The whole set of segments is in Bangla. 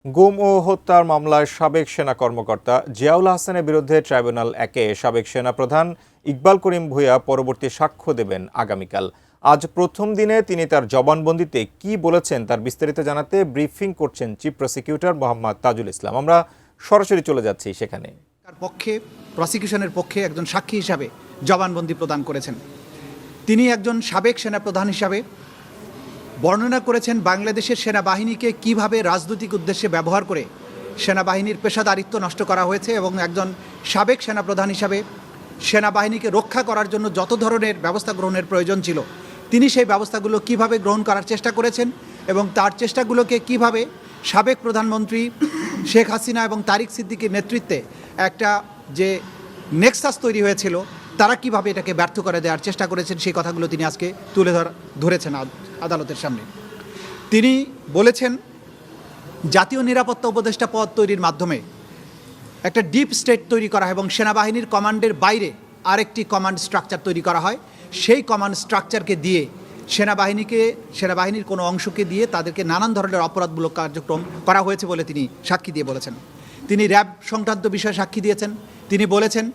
গুম ও হত্যার মামলায় সাবেক সেনা কর্মকর্তা জিয়াউল হাসানের বিরুদ্ধে ট্রাইব্যুনাল-1-এ সাবেক সেনাপ্রধান ইকবাল করিম ভূঁইয়া পরবর্তী সাক্ষ্য দেবেন আগামীকাল। আজ প্রথম দিনে তিনি তার জবানবন্দিতে কি বলেছেন তার বিস্তারিত জানাতে ব্রিফিং করছেন চিফ প্রসিকিউটর মোহাম্মদ তাজুল ইসলাম। আমরা সরাসরি চলে যাচ্ছি সেখানে। প্রসিকিউশনের পক্ষে একজন সাক্ষী হিসাবে জবানবন্দি প্রদান করেছেন। তিনি একজন সাবেক সেনাপ্রধান হিসাবে বর্ণনা করেছেন বাংলাদেশের সেনাবাহিনীকে কিভাবে রাজনৈতিক উদ্দেশ্যে ব্যবহার করে সেনাবাহিনীর পেশাদারিত্ব নষ্ট করা হয়েছে এবং একজন সাবেক সেনাপ্রধান হিসাবে সেনাবাহিনীকে রক্ষা করার জন্য যত ধরনের ব্যবস্থা গ্রহণের প্রয়োজন ছিল তিনি সেই ব্যবস্থাগুলো কিভাবে গ্রহণ করার চেষ্টা করেছেন এবং তার চেষ্টাগুলোকে কিভাবে সাবেক প্রধানমন্ত্রী শেখ হাসিনা এবং তারিক সিদ্দিকীর নেতৃত্বে একটা যে নেক্সাস তৈরি হয়েছিল তারা কিভাবে এটাকে ব্যর্থ করে দেওয়ার চেষ্টা করেছেন সেই কথাগুলো তিনি আজকে তুলে ধরেছেন আদালতের সামনে। তিনি বলেছেন জাতীয় নিরাপত্তা উপদেষ্টা পদ তৈরির মাধ্যমে একটা ডিপ স্টেট তৈরি করা হয় এবং সেনাবাহিনীর কমান্ডের বাইরে আরেকটি কমান্ড স্ট্রাকচার তৈরি করা হয়। সেই কমান্ড স্ট্রাকচারকে দিয়ে সেনাবাহিনীর কোনো অংশকে দিয়ে তাদেরকে নানান ধরনের অপরাধমূলক কার্যক্রম করা হয়েছে বলে তিনি সাক্ষী দিয়ে বলেছেন। তিনি র্যাব সংক্রান্ত বিষয়ে সাক্ষী দিয়েছেন। তিনি বলেছেন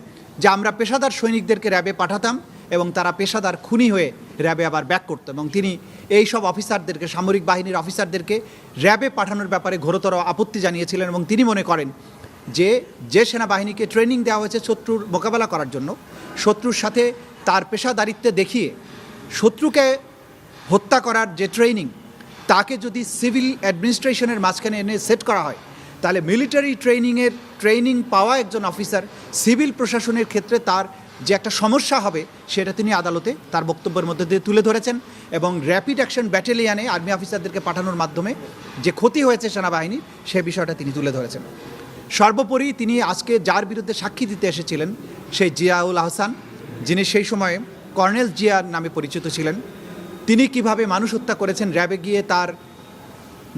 যে আমরা পেশাদার সৈনিকদেরকে র্যাবে পাঠাতাম এবং তারা পেশাদার খুনি হয়ে র্যাবে আবার ব্যাক করতো এবং তিনি এই সব অফিসারদেরকে সামরিক বাহিনীর অফিসারদেরকে র্যাবে পাঠানোর ব্যাপারে ঘোরতর আপত্তি জানিয়েছিলেন এবং তিনি মনে করেন যে সেনাবাহিনীকে ট্রেনিং দেওয়া হয়েছে শত্রুর মোকাবেলা করার জন্য, শত্রুর সাথে তার পেশাদারিত্বে দেখিয়ে শত্রুকে হত্যা করার যে ট্রেনিং তাকে যদি সিভিল অ্যাডমিনিস্ট্রেশনের মাঝখানে এনে সেট করা হয় তাহলে মিলিটারি ট্রেনিং পাওয়া একজন অফিসার সিভিল প্রশাসনের ক্ষেত্রে তার যে একটা সমস্যা হবে সেটা তিনি আদালতে তার বক্তব্যের মধ্যে দিয়ে তুলে ধরেছেন এবং র্যাপিড অ্যাকশন ব্যাটালিয়ানে আর্মি অফিসারদেরকে পাঠানোর মাধ্যমে যে ক্ষতি হয়েছে সেনাবাহিনীর সে বিষয়টা তিনি তুলে ধরেছেন। সর্বোপরি তিনি আজকে যার বিরুদ্ধে সাক্ষী দিতে এসেছিলেন সেই জিয়াউল হাসান, যিনি সেই সময়ে কর্নেল জিয়া নামে পরিচিত ছিলেন, তিনি কিভাবে মানুষ হত্যা করেছেন, র্যাবে গিয়ে তার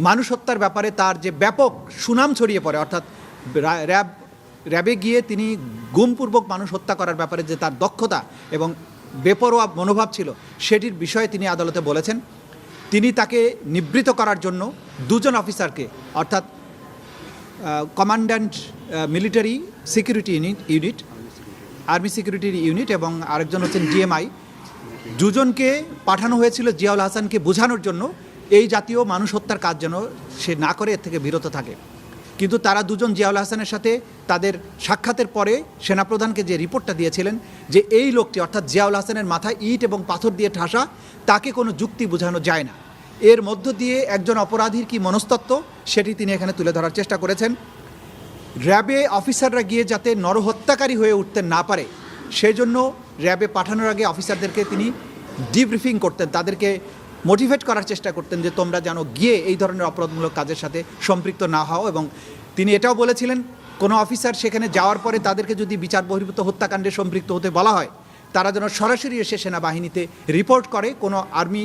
মানুষ হত্যার ব্যাপারে তার যে ব্যাপক সুনাম ছড়িয়ে পড়ে, অর্থাৎ র্যাবে গিয়ে তিনি গুমপূর্বক মানুষ হত্যা করার ব্যাপারে যে তার দক্ষতা এবং বেপরোয়া মনোভাব ছিল সেটির বিষয়ে তিনি আদালতে বলেছেন। তিনি তাকে নিবৃত্ত করার জন্য দুজন অফিসারকে অর্থাৎ commandant military security unit army security unit এবং আরেকজন হচ্ছেন ডিএমআই, দুজনকে পাঠানো হয়েছিল জিয়াউল হাসানকে বোঝানোর জন্য এই জাতীয় মানুষ হত্যার কাজ যেন সে না করে এর থেকে বিরত থাকে। কিন্তু তারা দুজন জিয়াউল হাসানের সাথে তাদের সাক্ষাতের পরে সেনাপ্রধানকে যে রিপোর্টটা দিয়েছিলেন যে এই লোকটি অর্থাৎ জিয়াউল হাসানের মাথায় ইট এবং পাথর দিয়ে ঠাসা, তাকে কোনো যুক্তি বোঝানো যায় না। এর মধ্য দিয়ে একজন অপরাধীর কি মনস্তত্ত্ব সেটি তিনি এখানে তুলে ধরার চেষ্টা করেছেন। র্যাবে অফিসাররা গিয়ে যাতে নরহত্যাকারী হয়ে উঠতে না পারে সেই জন্য র্যাবে পাঠানোর আগে অফিসারদেরকে তিনি ডিব্রিফিং করতেন, তাদেরকে মোটিভেট করার চেষ্টা করতেন যে তোমরা যেন গিয়ে এই ধরনের অপরাধমূলক কাজের সাথে সম্পৃক্ত না হও। এবং তিনি এটাও বলেছিলেন কোনো অফিসার সেখানে যাওয়ার পরে তাদেরকে যদি বিচার বহির্ভূত হত্যাকাণ্ডে সম্পৃক্ত হতে বলা হয় তারা যেন সরাসরি এসে সেনাবাহিনীতে রিপোর্ট করে, কোনো আর্মি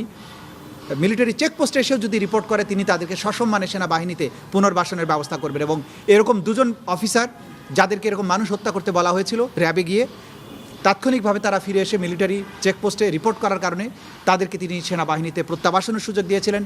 মিলিটারি চেকপোস্টে এসেও যদি রিপোর্ট করে তিনি তাদেরকে সসম্মানে সেনাবাহিনীতে পুনর্বাসনের ব্যবস্থা করবেন। এবং এরকম দুজন অফিসার যাদেরকে এরকম মানুষ হত্যা করতে বলা হয়েছিল র্যাবে গিয়ে তাৎক্ষণিকভাবে তারা ফিরে এসে মিলিটারি চেকপোস্টে রিপোর্ট করার কারণে তাদেরকে তিনি সেনাবাহিনীতে প্রত্যাবাসনের সুযোগ দিয়েছিলেন।